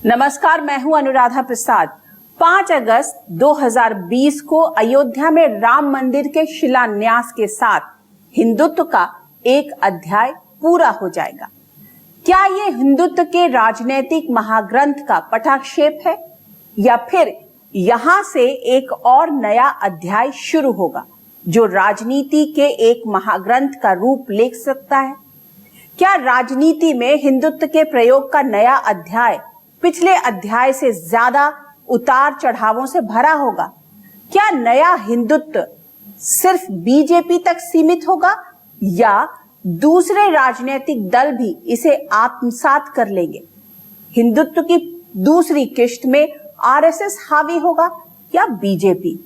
नमस्कार, मैं हूं अनुराधा प्रसाद। 5 अगस्त 2020 को अयोध्या में राम मंदिर के शिलान्यास के साथ हिंदुत्व का एक अध्याय पूरा हो जाएगा। क्या ये हिंदुत्व के राजनीतिक महाग्रंथ का पटाक्षेप है या फिर यहां से एक और नया अध्याय शुरू होगा जो राजनीति के एक महाग्रंथ का रूप ले सकता है? क्या राजनीति में हिंदुत्व के प्रयोग का नया अध्याय पिछले अध्याय से ज्यादा उतार चढ़ावों से भरा होगा? क्या नया हिंदुत्व सिर्फ बीजेपी तक सीमित होगा या दूसरे राजनीतिक दल भी इसे आत्मसात कर लेंगे? हिंदुत्व की दूसरी किश्त में आरएसएस हावी होगा या बीजेपी?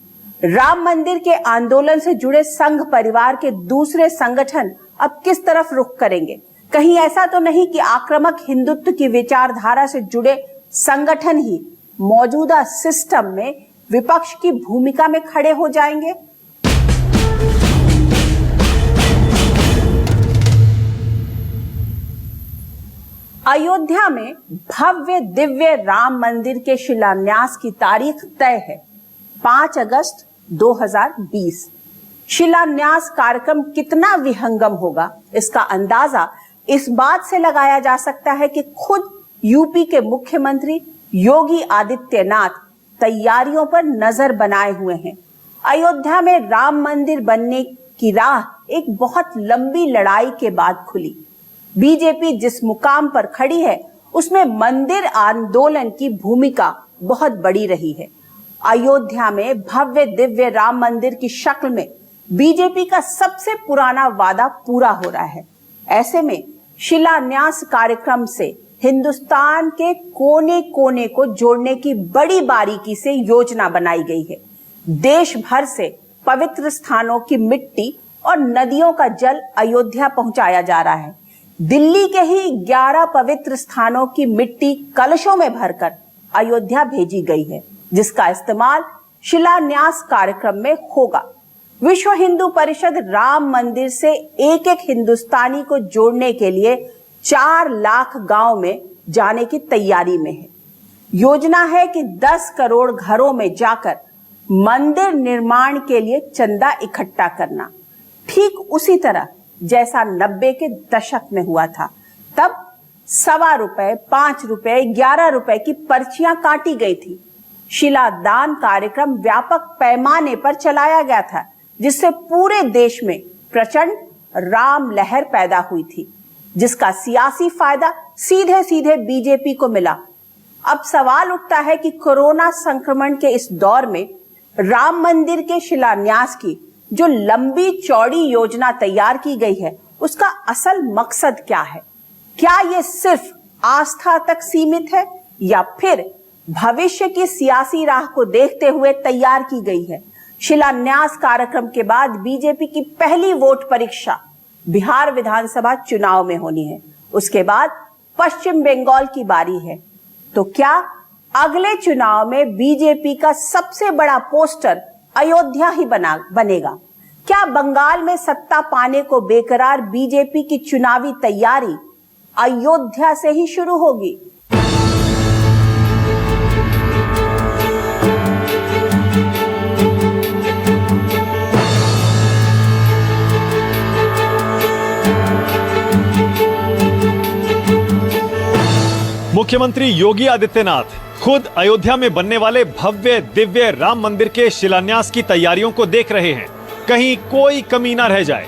राम मंदिर के आंदोलन से जुड़े संघ परिवार के दूसरे संगठन अब किस तरफ रुख करेंगे? कहीं ऐसा तो नहीं कि आक्रामक हिंदुत्व की विचारधारा से जुड़े संगठन ही मौजूदा सिस्टम में विपक्ष की भूमिका में खड़े हो जाएंगे? अयोध्या में भव्य दिव्य राम मंदिर के शिलान्यास की तारीख तय है 5 अगस्त 2020। शिलान्यास कार्यक्रम कितना विहंगम होगा, इसका अंदाजा इस बात से लगाया जा सकता है कि खुद यूपी के मुख्यमंत्री योगी आदित्यनाथ तैयारियों पर नजर बनाए हुए हैं। अयोध्या में राम मंदिर बनने की राह एक बहुत लंबी लड़ाई के बाद खुली। बीजेपी जिस मुकाम पर खड़ी है उसमें मंदिर आंदोलन की भूमिका बहुत बड़ी रही है। अयोध्या में भव्य दिव्य राम मंदिर की शक्ल में बीजेपी का सबसे पुराना वादा पूरा हो रहा है। ऐसे में शिलान्यास कार्यक्रम से हिंदुस्तान के कोने कोने को जोड़ने की बड़ी बारीकी से योजना बनाई गई है। देश भर से पवित्र स्थानों की मिट्टी और नदियों का जल अयोध्या पहुंचाया जा रहा है। दिल्ली के ही 11 पवित्र स्थानों की मिट्टी कलशों में भरकर अयोध्या भेजी गई है, जिसका इस्तेमाल शिलान्यास कार्यक्रम में होगा। विश्व हिंदू परिषद राम मंदिर से एक एक हिंदुस्तानी को जोड़ने के लिए 4 लाख गांव में जाने की तैयारी में है। योजना है कि 10 करोड़ घरों में जाकर मंदिर निर्माण के लिए चंदा इकट्ठा करना, ठीक उसी तरह जैसा 90 के दशक में हुआ था। तब ₹1.25, ₹5, ₹11 की पर्चियां काटी गई थी। शिलादान कार्यक्रम व्यापक पैमाने पर चलाया गया था, जिससे पूरे देश में प्रचंड राम लहर पैदा हुई थी, जिसका सियासी फायदा सीधे सीधे बीजेपी को मिला। अब सवाल उठता है कि कोरोना संक्रमण के इस दौर में राम मंदिर के शिलान्यास की जो लंबी चौड़ी योजना तैयार की गई है, उसका असल मकसद क्या है? क्या ये सिर्फ आस्था तक सीमित है या फिर भविष्य की सियासी राह को देखते हुए तैयार की गई है? शिलान्यास कार्यक्रम के बाद बीजेपी की पहली वोट परीक्षा बिहार विधानसभा चुनाव में होनी है। उसके बाद पश्चिम बंगाल की बारी है। तो क्या अगले चुनाव में बीजेपी का सबसे बड़ा पोस्टर अयोध्या ही बनेगा? क्या बंगाल में सत्ता पाने को बेकरार बीजेपी की चुनावी तैयारी अयोध्या से ही शुरू होगी? मुख्यमंत्री योगी आदित्यनाथ खुद अयोध्या में बनने वाले भव्य दिव्य राम मंदिर के शिलान्यास की तैयारियों को देख रहे हैं, कहीं कोई कमी ना रह जाए।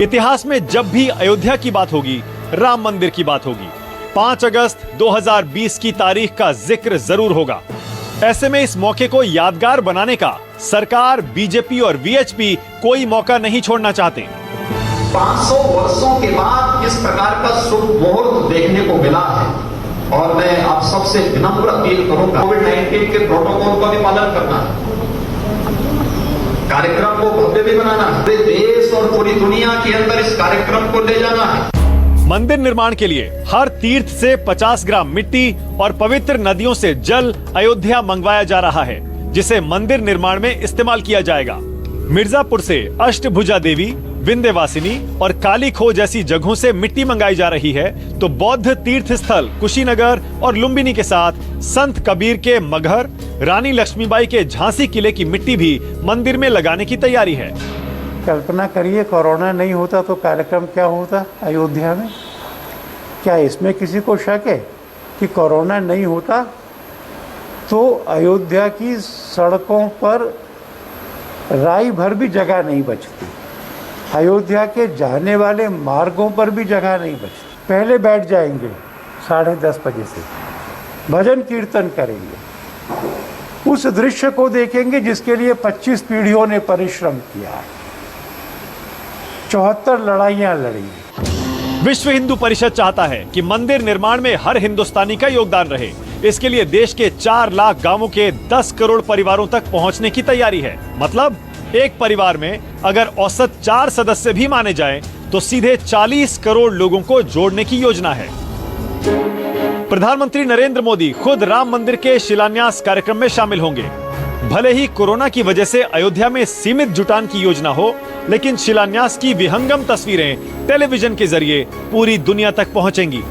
इतिहास में जब भी अयोध्या की बात होगी, राम मंदिर की बात होगी, 5 अगस्त 2020 की तारीख का जिक्र जरूर होगा। ऐसे में इस मौके को यादगार बनाने का सरकार, बीजेपी और वीएचपी कोई मौका नहीं छोड़ना चाहते। 500 वर्षों के बाद इस प्रकार का शुभ मुहूर्त देखने को मिला है और मैं आप सबसे विनम्र अपील करूंगा, कोविड-19 के प्रोटोकॉल का भी पालन करना है, कार्यक्रम को भव्य भी बनाना है, पूरे देश और पूरी दुनिया के अंदर इस कार्यक्रम को ले जाना है। मंदिर निर्माण के लिए हर तीर्थ से 50 ग्राम मिट्टी और पवित्र नदियों से जल अयोध्या मंगवाया जा रहा है, जिसे मंदिर निर्माण में इस्तेमाल किया जाएगा। मिर्जापुर से अष्टभुजा देवी, विंध्यवासिनी और काली खो जैसी जगहों से मिट्टी मंगाई जा रही है, तो बौद्ध तीर्थ स्थल कुशीनगर और लुम्बिनी के साथ संत कबीर के मगहर, रानी लक्ष्मीबाई के झांसी किले की मिट्टी भी मंदिर में लगाने की तैयारी है। कल्पना करिए, कोरोना नहीं होता तो कार्यक्रम क्या होता अयोध्या में? क्या इसमें किसी को शक है कि कोरोना नहीं होता तो अयोध्या की सड़कों पर राई भर भी जगह नहीं बचती, अयोध्या के जाने वाले मार्गों पर भी जगह नहीं बचती। पहले बैठ जाएंगे 10:30 बजे से, भजन कीर्तन करेंगे, उस दृश्य को देखेंगे जिसके लिए 25 पीढ़ियों ने परिश्रम किया, 74 लड़ाइयाँ लड़ी। विश्व हिंदू परिषद चाहता है कि मंदिर निर्माण में हर हिंदुस्तानी का योगदान रहे। इसके लिए देश के 4 लाख गांवों के 10 करोड़ परिवारों तक पहुंचने की तैयारी है। मतलब एक परिवार में अगर औसत 4 सदस्य भी माने जाएं, तो सीधे 40 करोड़ लोगों को जोड़ने की योजना है। प्रधानमंत्री नरेंद्र मोदी खुद राम मंदिर के शिलान्यास कार्यक्रम में शामिल होंगे। भले ही कोरोना की वजह से अयोध्या में सीमित जुटान की योजना हो, लेकिन शिलान्यास की विहंगम तस्वीरें टेलीविजन के जरिए पूरी दुनिया तक पहुंचेंगी।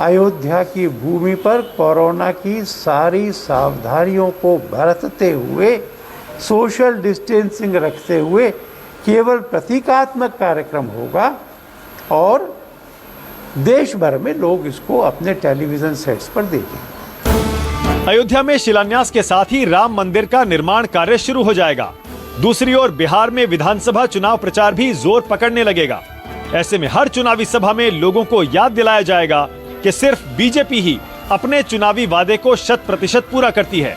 अयोध्या की भूमि पर कोरोना की सारी सावधानियों को बरतते हुए, सोशल डिस्टेंसिंग रखते हुए केवल प्रतीकात्मक कार्यक्रम होगा और देश भर में लोग इसको अपने टेलीविजन सेट्स पर देखेंगे। अयोध्या में शिलान्यास के साथ ही राम मंदिर का निर्माण कार्य शुरू हो जाएगा। दूसरी ओर बिहार में विधानसभा चुनाव प्रचार भी जोर पकड़ने लगेगा। ऐसे में हर चुनावी सभा में लोगों को याद दिलाया जाएगा कि सिर्फ बीजेपी ही अपने चुनावी वादे को 100% पूरा करती है।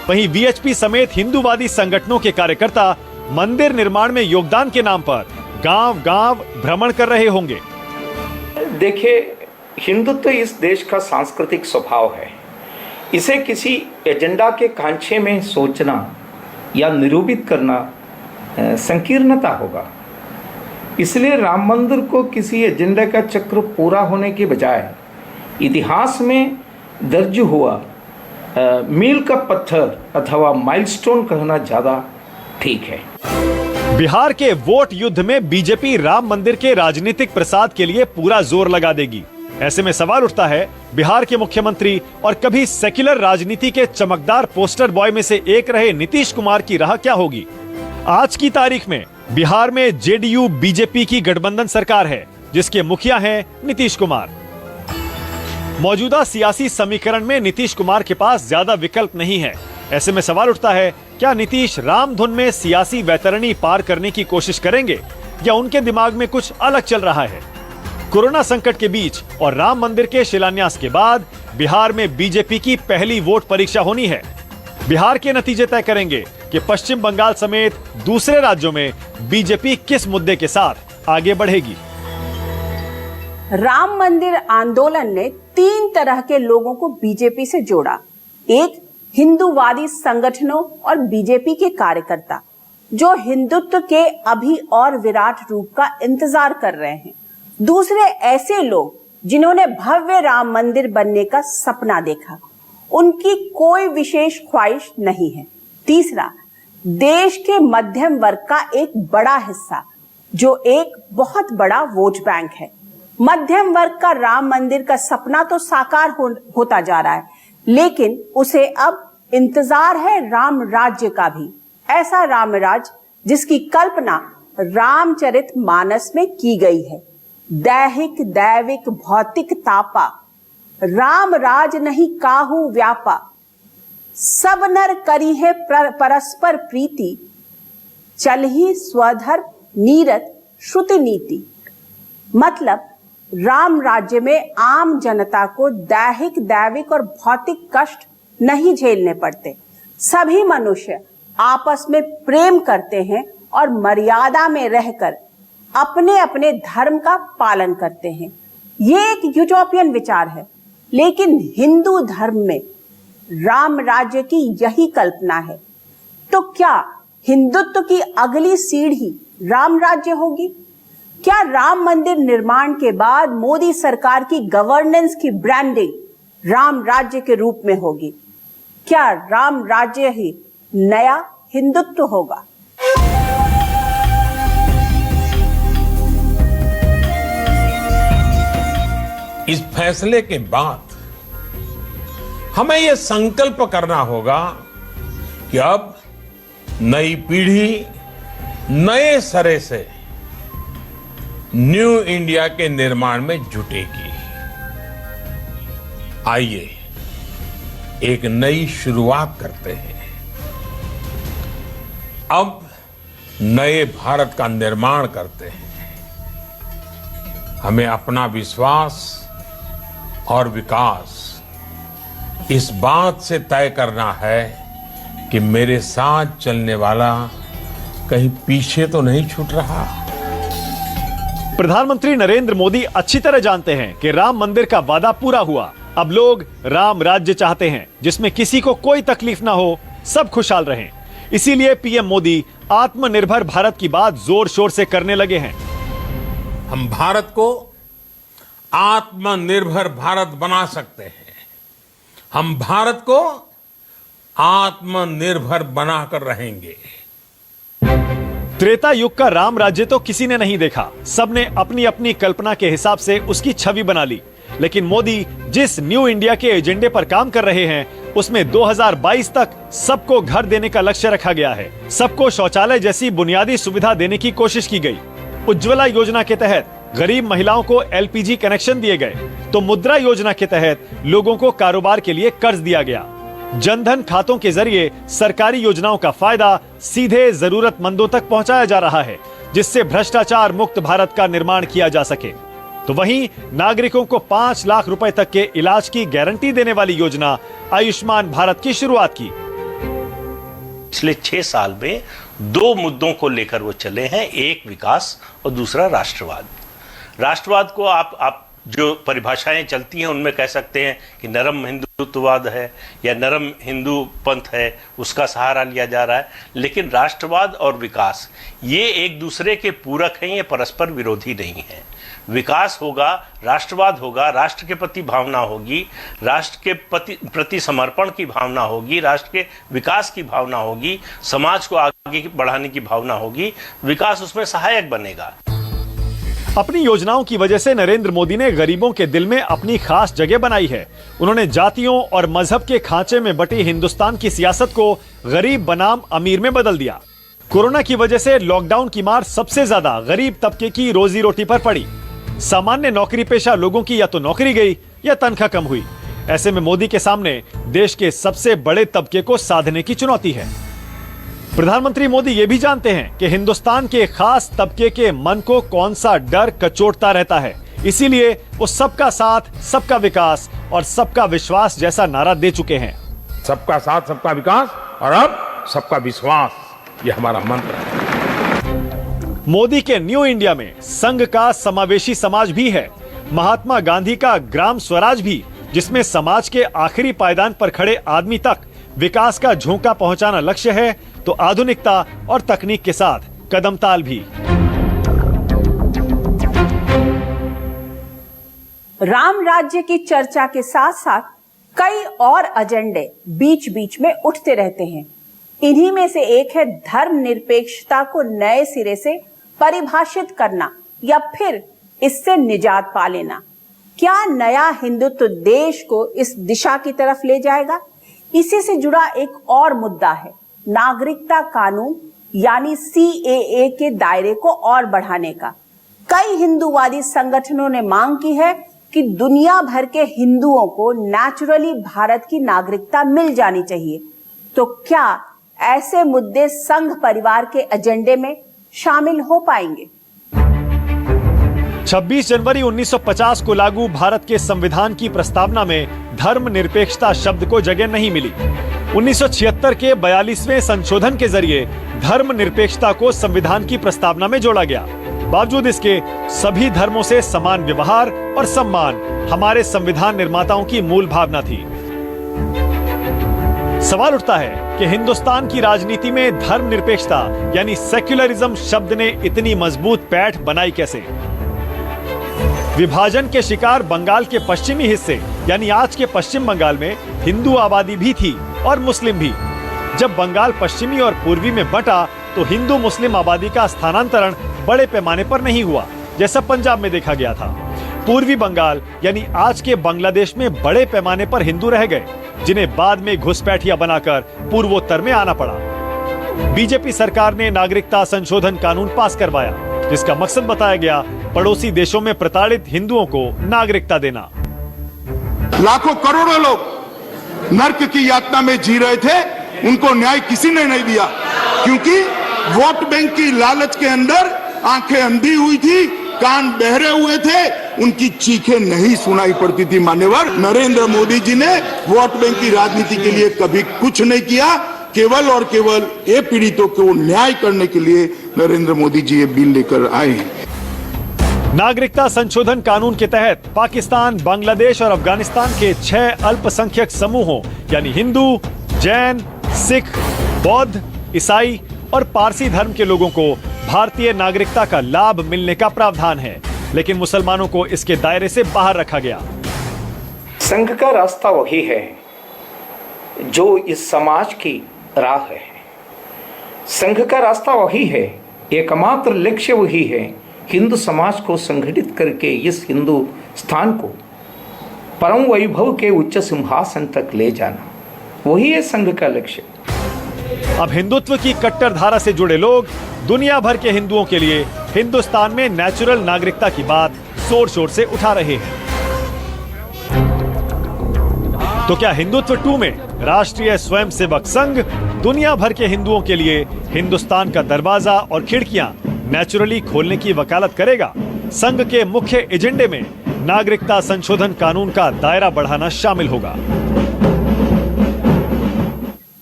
वहीं वीएचपी समेत हिंदूवादी संगठनों के कार्यकर्ता मंदिर निर्माण में योगदान के नाम पर गांव-गांव भ्रमण कर रहे होंगे। देखिए, हिंदुत्व इस देश का सांस्कृतिक स्वभाव है। इसे किसी एजेंडा के कांचे में सोचना या निरूपित करना संकीर्णता होगा। इसलिए राम मंदिर को किसी एजेंडा का चक्र पूरा होने के बजाय इतिहास में दर्ज हुआ मील का पत्थर अथवा माइलस्टोन कहना ज़्यादा ठीक है। बिहार के वोट युद्ध में बीजेपी राम मंदिर के राजनीतिक प्रसाद के लिए पूरा जोर लगा देगी। ऐसे में सवाल उठता है, बिहार के मुख्यमंत्री और कभी सेक्युलर राजनीति के चमकदार पोस्टर बॉय में से एक रहे नीतीश कुमार की राह क्या होगी? आज की तारीख में बिहार में जेडीयू बीजेपी की गठबंधन सरकार है, जिसके मुखिया हैं नीतीश कुमार। मौजूदा सियासी समीकरण में नीतीश कुमार के पास ज्यादा विकल्प नहीं है। ऐसे में सवाल उठता है, क्या नीतीश राम धुन में सियासी वैतरणी पार करने की कोशिश करेंगे या उनके दिमाग में कुछ अलग चल रहा है? कोरोना संकट के बीच और राम मंदिर के शिलान्यास के बाद बिहार में बीजेपी की पहली वोट परीक्षा होनी है। बिहार के नतीजे तय करेंगे कि पश्चिम बंगाल समेत दूसरे राज्यों में बीजेपी किस मुद्दे के साथ आगे बढ़ेगी। राम मंदिर आंदोलन ने 3 तरह के लोगों को बीजेपी से जोड़ा। एक, हिंदूवादी संगठनों और बीजेपी के कार्यकर्ता जो हिंदुत्व के अभी और विराट रूप का इंतजार कर रहे हैं। दूसरे, ऐसे लोग जिन्होंने भव्य राम मंदिर बनने का सपना देखा, उनकी कोई विशेष ख्वाहिश नहीं है। तीसरा, देश के मध्यम वर्ग का एक बड़ा हिस्सा जो एक बहुत बड़ा वोट बैंक है। मध्यम वर्ग का राम मंदिर का सपना तो साकार होता जा रहा है, लेकिन उसे अब इंतजार है राम राज्य का भी। ऐसा राम राज्य जिसकी कल्पना रामचरितमानस में की गई है। दैहिक दैविक भौतिक तापा, राम राज नहीं काहू व्यापा, सब नर करी है परस्पर प्रीति, चल ही स्वधर नीरत श्रुति नीति। मतलब राम राज्य में आम जनता को दैहिक दैविक और भौतिक कष्ट नहीं झेलने पड़ते। सभी मनुष्य आपस में प्रेम करते हैं और मर्यादा में रहकर अपने अपने धर्म का पालन करते हैं। ये एक यूटोपियन विचार है, लेकिन हिंदू धर्म में राम राज्य की यही कल्पना है। तो क्या हिंदुत्व की अगली सीढ़ी राम राज्य होगी? क्या राम मंदिर निर्माण के बाद मोदी सरकार की गवर्नेंस की ब्रांडिंग राम राज्य के रूप में होगी? क्या राम राज्य ही नया हिंदुत्व होगा? फैसले के बाद हमें यह संकल्प करना होगा कि अब नई पीढ़ी नए सिरे से न्यू इंडिया के निर्माण में जुटेगी। आइए एक नई शुरुआत करते हैं। अब नए भारत का निर्माण करते हैं। हमें अपना विश्वास और विकास इस बात से तय करना है कि मेरे साथ चलने वाला कहीं पीछे तो नहीं छूट रहा। प्रधानमंत्री नरेंद्र मोदी अच्छी तरह जानते हैं कि राम मंदिर का वादा पूरा हुआ। अब लोग राम राज्य चाहते हैं जिसमें किसी को कोई तकलीफ ना हो, सब खुशहाल रहें। इसीलिए पीएम मोदी आत्मनिर्भर भारत की बात जोर शोर से करने लगे हैं। हम भारत को आत्मनिर्भर भारत बना सकते हैं। हम भारत को आत्मनिर्भर बनाकर रहेंगे। त्रेता युग का राम राज्य तो किसी ने नहीं देखा। सबने अपनी अपनी कल्पना के हिसाब से उसकी छवि बना ली। लेकिन मोदी जिस न्यू इंडिया के एजेंडे पर काम कर रहे हैं उसमें 2022 तक सबको घर देने का लक्ष्य रखा गया है। सबको शौचालय जैसी बुनियादी सुविधा देने की कोशिश की गई। उज्ज्वला योजना के तहत गरीब महिलाओं को एलपीजी कनेक्शन दिए गए, तो मुद्रा योजना के तहत लोगों को कारोबार के लिए कर्ज दिया गया। जनधन खातों के जरिए सरकारी योजनाओं का फायदा सीधे जरूरतमंदों तक पहुंचाया जा रहा है, जिससे भ्रष्टाचार मुक्त भारत का निर्माण किया जा सके। तो वहीं नागरिकों को 5 लाख रुपए तक के इलाज की गारंटी देने वाली योजना आयुष्मान भारत की शुरुआत की। पिछले 6 साल में 2 मुद्दों को लेकर वो चले हैं, एक विकास और दूसरा राष्ट्रवाद। राष्ट्रवाद को आप जो परिभाषाएं चलती हैं उनमें कह सकते हैं कि नरम हिंदुत्ववाद है या नरम हिंदू पंथ है, उसका सहारा लिया जा रहा है। लेकिन राष्ट्रवाद और विकास ये एक दूसरे के पूरक हैं, ये परस्पर विरोधी नहीं है। विकास होगा, राष्ट्रवाद होगा, राष्ट्र के प्रति भावना होगी, राष्ट्र के प्रति समर्पण की भावना होगी, राष्ट्र के विकास की भावना होगी, समाज को आगे बढ़ाने की भावना होगी, विकास उसमें सहायक बनेगा। अपनी योजनाओं की वजह से नरेंद्र मोदी ने गरीबों के दिल में अपनी खास जगह बनाई है। उन्होंने जातियों और मजहब के खांचे में बटी हिंदुस्तान की सियासत को गरीब बनाम अमीर में बदल दिया। कोरोना की वजह से लॉकडाउन की मार सबसे ज्यादा गरीब तबके की रोजी रोटी पर पड़ी। सामान्य नौकरी पेशा लोगों की या तो नौकरी गई या तनख्वाह कम हुई। ऐसे में मोदी के सामने देश के सबसे बड़े तबके को साधने की चुनौती है। प्रधानमंत्री मोदी ये भी जानते हैं कि हिंदुस्तान के खास तबके के मन को कौन सा डर कचोटता रहता है। इसीलिए वो सबका साथ, सबका विकास और सबका विश्वास जैसा नारा दे चुके हैं। सबका साथ, सबका विकास और अब सबका विश्वास, ये हमारा मंत्र है। मोदी के न्यू इंडिया में संघ का समावेशी समाज भी है, महात्मा गांधी का ग्राम स्वराज भी, जिसमें समाज के आखिरी पायदान पर खड़े आदमी तक विकास का झोंका पहुंचाना लक्ष्य है, तो आधुनिकता और तकनीक के साथ कदमताल भी। राम राज्य की चर्चा के साथ साथ कई और एजेंडे बीच बीच में उठते रहते हैं। इन्हीं में से एक है धर्मनिरपेक्षता को नए सिरे से परिभाषित करना या फिर इससे निजात पा लेना। क्या नया हिंदुत्व देश को इस दिशा की तरफ ले जाएगा? इसी से जुड़ा एक और मुद्दा है नागरिकता कानून यानी CAA के दायरे को और बढ़ाने का। कई हिंदूवादी संगठनों ने मांग की है कि दुनिया भर के हिंदुओं को नेचुरली भारत की नागरिकता मिल जानी चाहिए। तो क्या ऐसे मुद्दे संघ परिवार के एजेंडे में शामिल हो पाएंगे? 26 जनवरी 1950 को लागू भारत के संविधान की प्रस्तावना में धर्मनिरपेक्षता शब्द को जगह नहीं मिली। 1976 के 42वें संशोधन के जरिए धर्मनिरपेक्षता को संविधान की प्रस्तावना में जोड़ा गया। बावजूद इसके सभी धर्मों से समान व्यवहार और सम्मान हमारे संविधान निर्माताओं की मूल भावना थी। सवाल उठता है कि हिंदुस्तान की राजनीति में धर्मनिरपेक्षता यानी सेक्युलरिज्म शब्द ने इतनी मजबूत पैठ बनाई कैसे? विभाजन के शिकार बंगाल के पश्चिमी हिस्से यानी आज के पश्चिम बंगाल में हिंदू आबादी भी थी और मुस्लिम भी। जब बंगाल पश्चिमी और पूर्वी में बंटा तो हिंदू मुस्लिम आबादी का स्थानांतरण बड़े पैमाने पर नहीं हुआ जैसा पंजाब में देखा गया था। पूर्वी बंगाल यानी आज के बांग्लादेश में बड़े पैमाने पर हिंदू रह गए, जिन्हें बाद में घुसपैठिया बनाकर पूर्वोत्तर में आना पड़ा। बीजेपी सरकार ने नागरिकता संशोधन कानून पास करवाया, जिसका मकसद बताया गया पड़ोसी देशों में प्रताड़ित हिंदुओं को नागरिकता देना। लाखों करोड़ों लोग नर्क की यातना में जी रहे थे, उनको न्याय किसी ने नहीं दिया, क्योंकि वोट बैंक की लालच के अंदर आंखें अंधी हुई थी, कान बहरे हुए थे, उनकी चीखें नहीं सुनाई पड़ती थी। मान्यवर नरेंद्र मोदी जी ने वोट बैंक की राजनीति के लिए कभी कुछ नहीं किया, केवल और केवल ये पीड़ितों को न्याय करने के लिए नरेंद्र मोदी जी ये बिल लेकर आए हैं। नागरिकता संशोधन कानून के तहत पाकिस्तान, बांग्लादेश और अफगानिस्तान के 6 अल्पसंख्यक समूहों यानी हिंदू, जैन, सिख, बौद्ध, ईसाई और पारसी धर्म के लोगों को भारतीय नागरिकता का लाभ मिलने का प्रावधान है, लेकिन मुसलमानों को इसके दायरे से बाहर रखा गया। संघ का रास्ता वही है जो इस समाज की राह है। संघ का रास्ता वही है, एकमात्र लक्ष्य वही है, हिंदू समाज को संगठित करके इस हिंदू स्थान को परम वैभव के उच्च सिंहासन तक ले जाना, वही है संघ का लक्ष्य। अब हिंदुत्व की कट्टर धारा से जुड़े लोग दुनिया भर के हिंदुओं के लिए हिंदुस्तान में नेचुरल नागरिकता की बात जोर शोर से उठा रहे हैं। तो क्या हिंदुत्व 2 में राष्ट्रीय स्वयंसेवक संघ दुनिया भर के हिंदुओं के लिए हिंदुस्तान का दरवाजा और खिड़कियां नेचुरली खोलने की वकालत करेगा? संघ के मुख्य एजेंडे में नागरिकता संशोधन कानून का दायरा बढ़ाना शामिल होगा।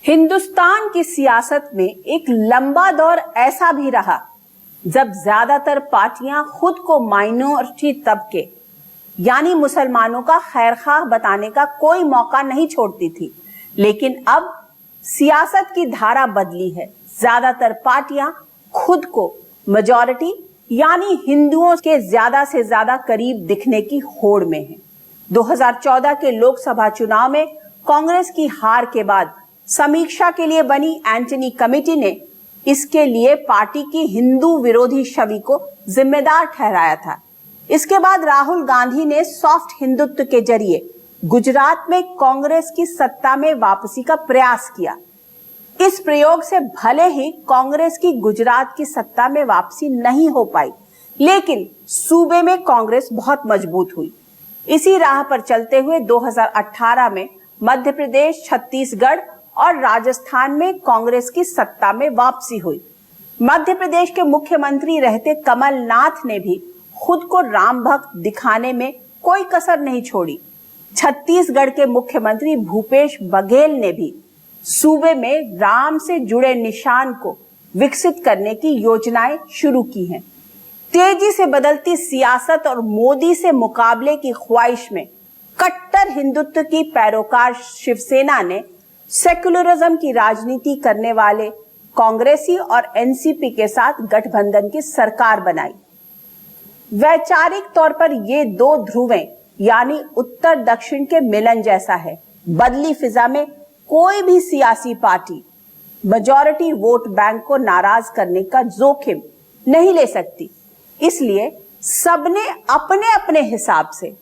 हिंदुस्तान की सियासत में एक लंबा दौर ऐसा भी रहा जब ज्यादातर पार्टियां खुद को माइनॉरिटी तबके यानी मुसलमानों का खैरख्वाह बताने का कोई मौका नहीं छोड़ती थी। लेकिन अब सियासत की धारा बदली है। ज्यादातर पार्टियां खुद को मेजॉरिटी यानी हिंदुओं के ज्यादा से ज्यादा करीब दिखने की होड़ में है। 2014 के लोकसभा चुनाव में कांग्रेस की हार के बाद समीक्षा के लिए बनी एंटनी कमेटी ने इसके लिए पार्टी की हिंदू विरोधी छवि को जिम्मेदार ठहराया था। इसके बाद राहुल गांधी ने सॉफ्ट हिंदुत्व के जरिए गुजरात में कांग्रेस की सत्ता में वापसी का प्रयास किया। इस प्रयोग से भले ही कांग्रेस की गुजरात की सत्ता में वापसी नहीं हो पाई, लेकिन सूबे में कांग्रेस बहुत मजबूत हुई। इसी राह पर चलते हुए 2018 में मध्य प्रदेश, छत्तीसगढ़ और राजस्थान में कांग्रेस की सत्ता में वापसी हुई। मध्य प्रदेश के मुख्यमंत्री रहते कमलनाथ ने भी खुद को राम भक्त दिखाने में कोई कसर नहीं छोड़ी। छत्तीसगढ़ के मुख्यमंत्री भूपेश बघेल ने भी सूबे में राम से जुड़े निशान को विकसित करने की योजनाएं शुरू की हैं। तेजी से बदलती सियासत और मोदी से मुकाबले की ख्वाहिश में कट्टर हिंदुत्व की पैरोकार शिवसेना ने सेकुलरिज्म की राजनीति करने वाले कांग्रेसी और एनसीपी के साथ गठबंधन की सरकार बनाई। वैचारिक तौर पर ये दो ध्रुवें यानी उत्तर दक्षिण के मिलन जैसा है। बदली फिजा में कोई भी सियासी पार्टी मेजॉरिटी वोट बैंक को नाराज करने का जोखिम नहीं ले सकती। इसलिए सबने अपने अपने हिसाब से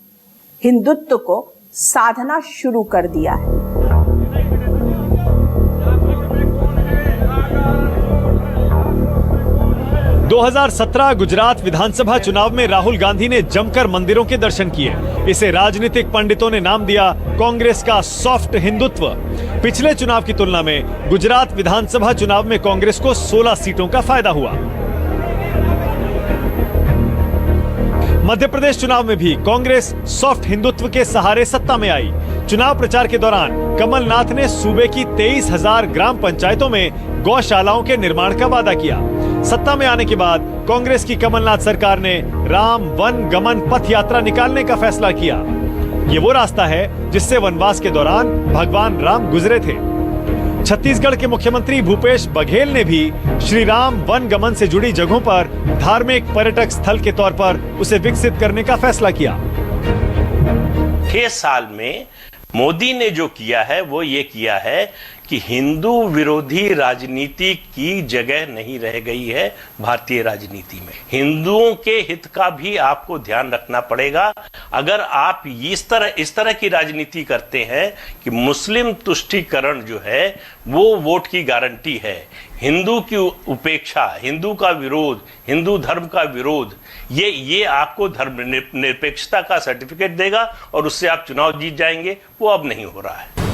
हिंदुत्व को साधना शुरू कर दिया है। – 2017 गुजरात विधानसभा चुनाव में राहुल गांधी ने जमकर मंदिरों के दर्शन किए। इसे राजनीतिक पंडितों ने नाम दिया कांग्रेस का सॉफ्ट हिंदुत्व। पिछले चुनाव की तुलना में गुजरात विधानसभा चुनाव में कांग्रेस को 16 सीटों का फायदा हुआ। मध्य प्रदेश चुनाव में भी कांग्रेस सॉफ्ट हिंदुत्व के सहारे सत्ता में आई। चुनाव प्रचार के दौरान कमलनाथ ने सूबे की 23,000 ग्राम पंचायतों में गौशालाओं के निर्माण का वादा किया। सत्ता में आने के बाद कांग्रेस की कमलनाथ सरकार ने राम वन गमन पथ यात्रा निकालने का फैसला किया। ये वो रास्ता है जिससे वनवास के दौरान भगवान राम गुजरे थे। छत्तीसगढ़ के मुख्यमंत्री भूपेश बघेल ने भी श्री राम वन गमन से जुड़ी जगहों पर धार्मिक पर्यटक स्थल के तौर पर उसे विकसित करने का फैसला किया। 6 साल में मोदी ने जो किया है वो ये किया है कि हिंदू विरोधी राजनीति की जगह नहीं रह गई है भारतीय राजनीति में। हिंदुओं के हित का भी आपको ध्यान रखना पड़ेगा। अगर आप इस तरह की राजनीति करते हैं कि मुस्लिम तुष्टीकरण जो है वो वोट की गारंटी है, हिंदू की उपेक्षा, हिंदू का विरोध, हिंदू धर्म का विरोध, ये आपको धर्म निरपेक्षता का सर्टिफिकेट देगा और उससे आप चुनाव जीत जाएंगे, वो अब नहीं हो रहा है।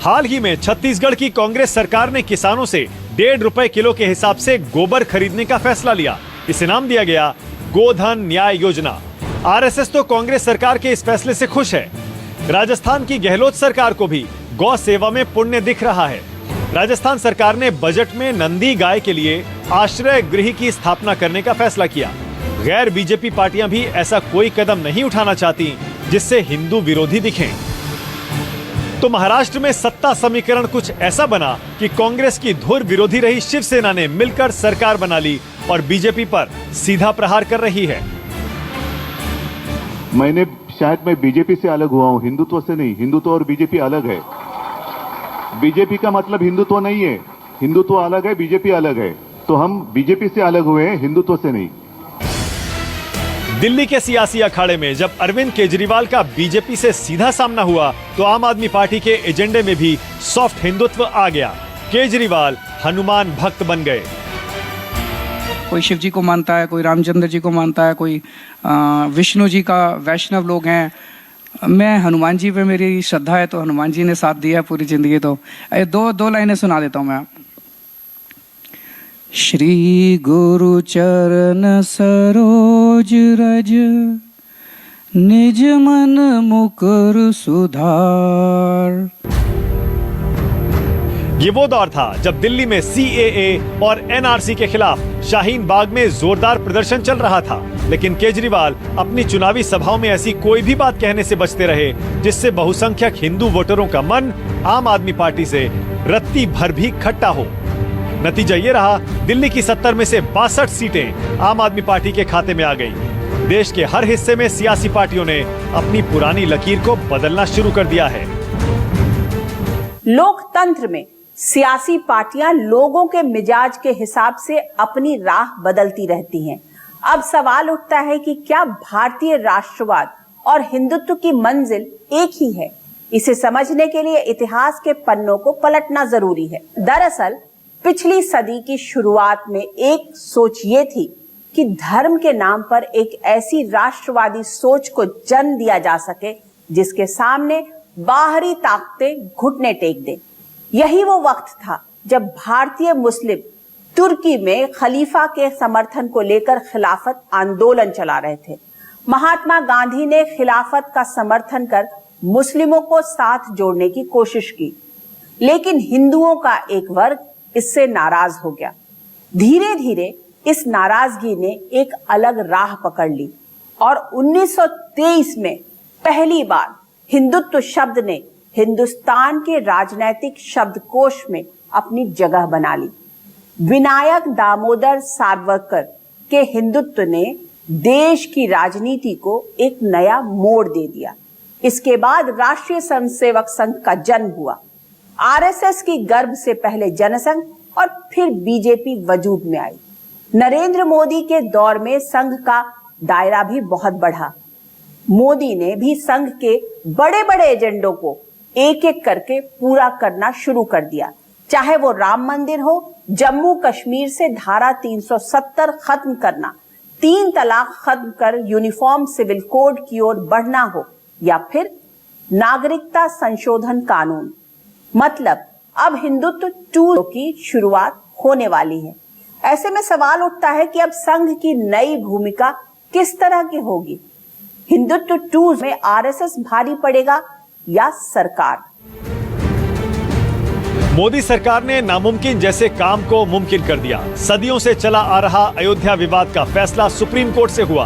हाल ही में छत्तीसगढ़ की कांग्रेस सरकार ने किसानों से 1.5 रुपए किलो के हिसाब से गोबर खरीदने का फैसला लिया। इसे नाम दिया गया गोधन न्याय योजना। आरएसएस तो कांग्रेस सरकार के इस फैसले से खुश है। राजस्थान की गहलोत सरकार को भी गौ सेवा में पुण्य दिख रहा है। राजस्थान सरकार ने बजट में नंदी गाय के लिए आश्रय गृह की स्थापना करने का फैसला किया। गैर बीजेपी पार्टियां भी ऐसा कोई कदम नहीं उठाना चाहती जिससे हिंदू विरोधी दिखें। तो महाराष्ट्र में सत्ता समीकरण कुछ ऐसा बना कि कांग्रेस की धुर विरोधी रही शिवसेना ने मिलकर सरकार बना ली और बीजेपी पर सीधा प्रहार कर रही है। शायद मैं बीजेपी से अलग हुआ हूं, हिंदुत्व से नहीं। हिंदुत्व और बीजेपी अलग है। बीजेपी का मतलब हिंदुत्व नहीं है, हिंदुत्व अलग है, बीजेपी अलग है। तो हम बीजेपी से अलग हुए हैं, हिंदुत्व से नहीं। दिल्ली के सियासी अखाड़े में जब अरविंद केजरीवाल का बीजेपी से सीधा सामना हुआ तो आम आदमी पार्टी के एजेंडे में भी सॉफ्ट हिंदुत्व आ गया। केजरीवाल हनुमान भक्त बन गए। कोई शिव जी को मानता है, कोई रामचंद्र जी को मानता है, कोई विष्णु जी का वैष्णव लोग हैं। मैं हनुमान जी पे मेरी श्रद्धा है तो हनुमान जी ने साथ दिया पूरी जिंदगी। तो दो लाइनें सुना देता हूँ मैं। श्री गुरु चरण सरोज रज निज मन मुकुर सुधार। ये वो दौर था जब दिल्ली में CAA और NRC के खिलाफ शाहीन बाग में जोरदार प्रदर्शन चल रहा था, लेकिन केजरीवाल अपनी चुनावी सभाओं में ऐसी कोई भी बात कहने से बचते रहे जिससे बहुसंख्यक हिंदू वोटरों का मन आम आदमी पार्टी से रत्ती भर भी खट्टा हो। नतीजा ये रहा, दिल्ली की 70 में से 62 सीटें आम आदमी पार्टी के खाते में आ गई। देश के हर हिस्से में सियासी पार्टियों ने अपनी पुरानी लकीर को बदलना शुरू कर दिया है। लोकतंत्र में सियासी पार्टियां लोगों के मिजाज के हिसाब से अपनी राह बदलती रहती हैं। अब सवाल उठता है कि क्या भारतीय राष्ट्रवाद और हिंदुत्व की मंजिल एक ही है? इसे समझने के लिए इतिहास के पन्नों को पलटना जरूरी है। दरअसल पिछली सदी की शुरुआत में एक सोच ये थी कि धर्म के नाम पर एक ऐसी राष्ट्रवादी सोच को जन्म दिया जा सके जिसके सामने बाहरी ताकतें घुटने टेक दें। यही वो वक्त था जब भारतीय मुस्लिम तुर्की में खलीफा के समर्थन को लेकर खिलाफत आंदोलन चला रहे थे। महात्मा गांधी ने खिलाफत का समर्थन कर मुस्लिमों को साथ जोड़ने की कोशिश की, लेकिन हिंदुओं का एक वर्ग इससे नाराज हो गया। धीरे धीरे इस नाराजगी ने एक अलग राह पकड़ ली और 1923 में पहली बार हिंदुत्व शब्द ने हिंदुस्तान के राजनैतिक शब्दकोश में अपनी जगह बना ली। विनायक दामोदर सावरकर के हिंदुत्व ने देश की राजनीति को एक नया मोड़ दे दिया। इसके बाद राष्ट्रीय स्वयंसेवक संघ का जन्म हुआ। आरएसएस की गर्भ से पहले जनसंघ और फिर बीजेपी वजूद में आई। नरेंद्र मोदी के दौर में संघ का दायरा भी बहुत बढ़ा। मोदी ने भी संघ के बड़े बड़े एजेंडों को एक एक करके पूरा करना शुरू कर दिया, चाहे वो राम मंदिर हो, जम्मू कश्मीर से धारा 370 खत्म करना, 3 तलाक खत्म कर यूनिफॉर्म सिविल कोड की ओर बढ़ना हो, या फिर नागरिकता संशोधन कानून। मतलब अब हिंदुत्व 2 की शुरुआत होने वाली है। ऐसे में सवाल उठता है कि अब संघ की नई भूमिका किस तरह की होगी? हिंदुत्व 2 में आरएसएस भारी पड़ेगा या सरकार? मोदी सरकार ने नामुमकिन जैसे काम को मुमकिन कर दिया। सदियों से चला आ रहा अयोध्या विवाद का फैसला सुप्रीम कोर्ट से हुआ।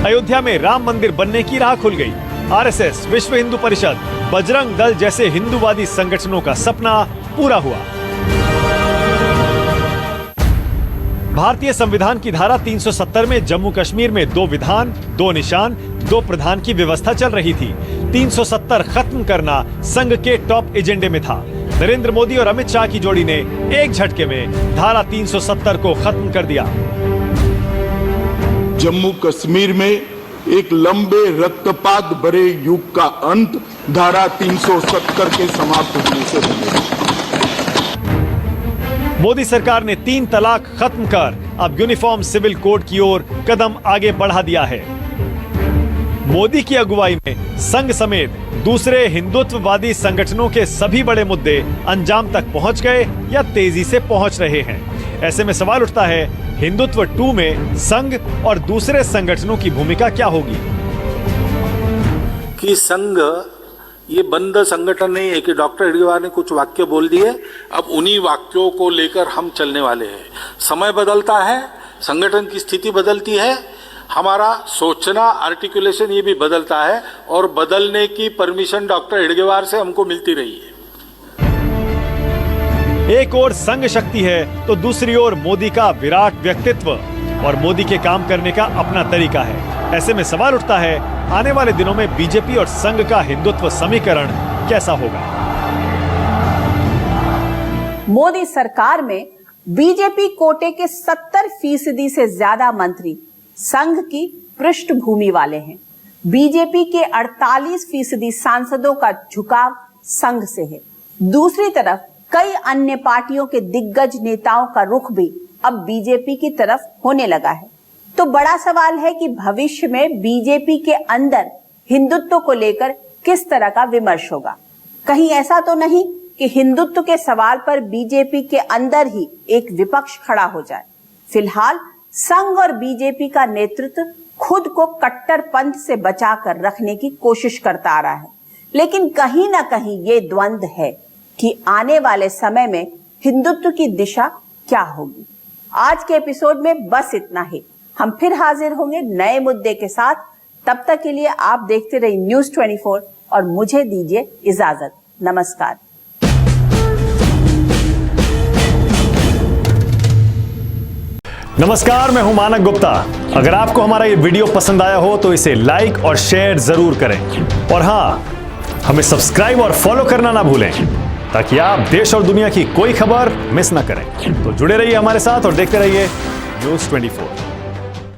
अयोध्या में राम मंदिर बनने की राह खुल गई। आरएसएस, विश्व हिंदू परिषद, बजरंग दल जैसे हिंदूवादी संगठनों का सपना पूरा हुआ। भारतीय संविधान की धारा 370 में जम्मू कश्मीर में 2 विधान, 2 निशान, 2 प्रधान की व्यवस्था चल रही थी। 370 खत्म करना संघ के टॉप एजेंडे में था। नरेंद्र मोदी और अमित शाह की जोड़ी ने एक झटके में धारा 370 को खत्म कर दिया। जम्मू कश्मीर में एक लंबे रक्तपात भरे युग का अंत धारा 370 के समाप्त होने से बनेगा। मोदी सरकार ने 3 तलाक खत्म कर अब यूनिफॉर्म सिविल कोड की ओर कदम आगे बढ़ा दिया है। मोदी की अगुवाई में संघ समेत दूसरे हिंदुत्ववादी संगठनों के सभी बड़े मुद्दे अंजाम तक पहुंच गए या तेजी से पहुंच रहे हैं। ऐसे में सवाल उठता है, हिंदुत्व 2 में संघ और दूसरे संगठनों की भूमिका क्या होगी? कि संघ ये बंद संगठन नहीं है कि डॉक्टर हेडगेवार ने कुछ वाक्य बोल दिए, अब उन्हीं वाक्यों को लेकर हम चलने वाले हैं। समय बदलता है, संगठन की स्थिति बदलती है, हमारा सोचना, आर्टिकुलेशन ये भी बदलता है और बदलने की परमिशन डॉक्टर हेडगेवार से हमको मिलती रही है। एक ओर संघ शक्ति है तो दूसरी ओर मोदी का विराट व्यक्तित्व और मोदी के काम करने का अपना तरीका है। ऐसे में सवाल उठता है, आने वाले दिनों में बीजेपी और संघ का हिंदुत्व समीकरण कैसा होगा? मोदी सरकार में बीजेपी कोटे के 70% से ज्यादा मंत्री संघ की पृष्ठभूमि वाले हैं। बीजेपी के 48% सांसदों का झुकाव संघ से है। दूसरी तरफ कई अन्य पार्टियों के दिग्गज नेताओं का रुख भी अब बीजेपी की तरफ होने लगा है। तो बड़ा सवाल है कि भविष्य में बीजेपी के अंदर हिंदुत्व को लेकर किस तरह का विमर्श होगा। कहीं ऐसा तो नहीं कि हिंदुत्व के सवाल पर बीजेपी के अंदर ही एक विपक्ष खड़ा हो जाए। फिलहाल संघ और बीजेपी का नेतृत्व खुद को कट्टरपंथ से बचाकर रखने की कोशिश करता आ रहा है, लेकिन कहीं ना कहीं ये द्वंद्व है कि आने वाले समय में हिंदुत्व की दिशा क्या होगी। आज के एपिसोड में बस इतना ही। हम फिर हाजिर होंगे नए मुद्दे के साथ। तब तक के लिए आप देखते रहिए न्यूज़ 24 और मुझे दीजिए इजाजत। नमस्कार। नमस्कार, मैं हूं मानक गुप्ता। अगर आपको हमारा ये वीडियो पसंद आया हो तो इसे लाइक और शेयर जरूर करें और हाँ, हमें सब्सक्राइब और फॉलो करना ना भूलें ताकि आप देश और दुनिया की कोई खबर मिस ना करें। तो जुड़े रहिए हमारे साथ और देखते रहिए न्यूज़ 24।